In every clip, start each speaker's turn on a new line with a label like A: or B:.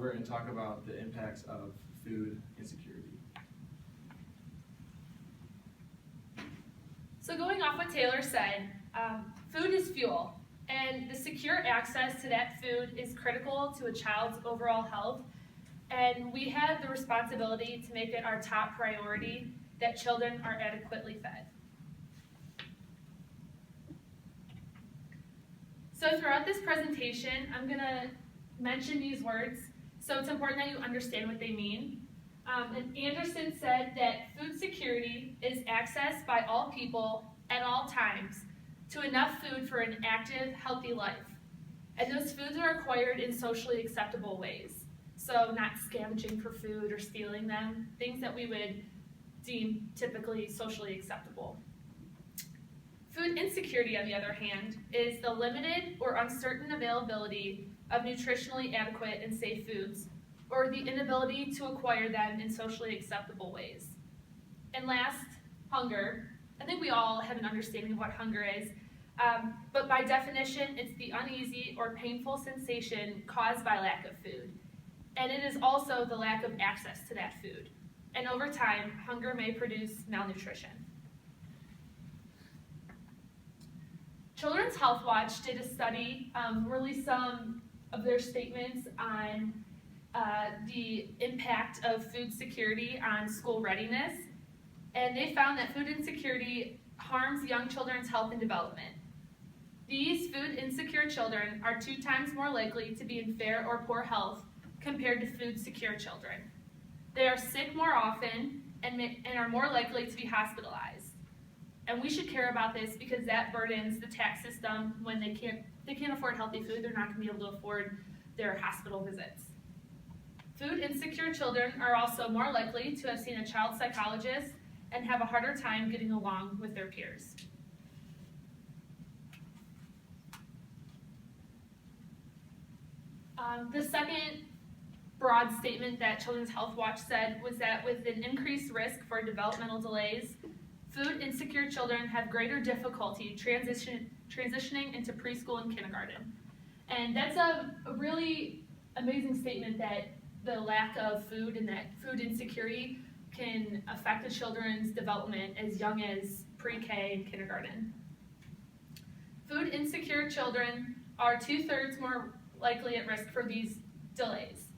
A: over and talk about the impacts of food insecurity.
B: So going off what Taylor said, food is fuel, and the secure access to that food is critical to a child's overall health, and we have the responsibility to make it our top priority that children are adequately fed. So throughout this presentation, I'm going to mention these words, so it's important that you understand what they mean. And Anderson said that food security is access by all people at all times to enough food for an active, healthy life. And those foods are acquired in socially acceptable ways. So not scavenging for food or stealing them, things that we would deem typically socially acceptable. Food insecurity, on the other hand, is the limited or uncertain availability of nutritionally adequate and safe foods, or the inability to acquire them in socially acceptable ways. And last, hunger. I think we all have an understanding of what hunger is, but by definition, it's the uneasy or painful sensation caused by lack of food. And it is also the lack of access to that food. And over time, hunger may produce malnutrition. Children's Health Watch did a study, released some of their statements on the impact of food security on school readiness, and they found that food insecurity harms young children's health and development. These food insecure children are 2 times more likely to be in fair or poor health compared to food secure children. They are sick more often and are more likely to be hospitalized. And we should care about this because that burdens the tax system when they can't afford healthy food. They're not going to be able to afford their hospital visits. Food insecure children are also more likely to have seen a child psychologist and have a harder time getting along with their peers. The second broad statement that Children's Health Watch said was that with an increased risk for developmental delays, food insecure children have greater difficulty transitioning into preschool and kindergarten. And that's a really amazing statement that the lack of food and that food insecurity can affect a children's development as young as pre-K and kindergarten. Food insecure children are 2/3 more likely at risk for these delays.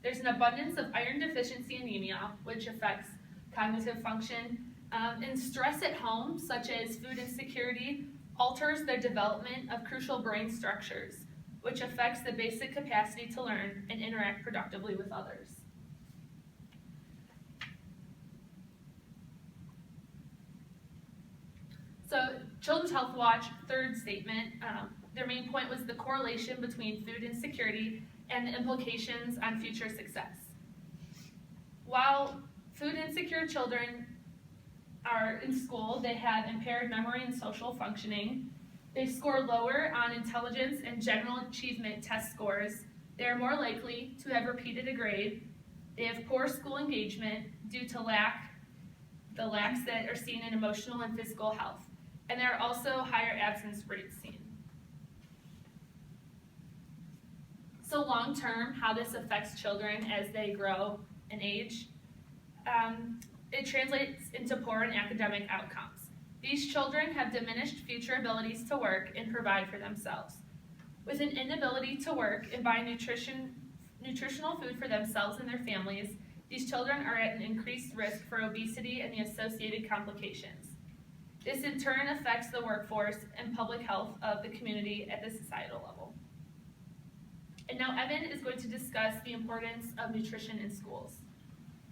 B: There's an abundance of iron deficiency anemia, which affects cognitive function, and stress at home, such as food insecurity, alters the development of crucial brain structures, which affects the basic capacity to learn and interact productively with others. So Children's Health Watch, third statement, their main point was the correlation between food insecurity and the implications on future success. While food insecure children are in school, they have impaired memory and social functioning. They score lower on intelligence and general achievement test scores. They are more likely to have repeated a grade. They have poor school engagement due to the lacks that are seen in emotional and physical health. And there are also higher absence rates seen. So long term, how this affects children as they grow and age, it translates into poor and academic outcomes. These children have diminished future abilities to work and provide for themselves. With an inability to work and buy nutritional food for themselves and their families, these children are at an increased risk for obesity and the associated complications. This in turn affects the workforce and public health of the community at the societal level. And now Evan is going to discuss the importance of nutrition in schools.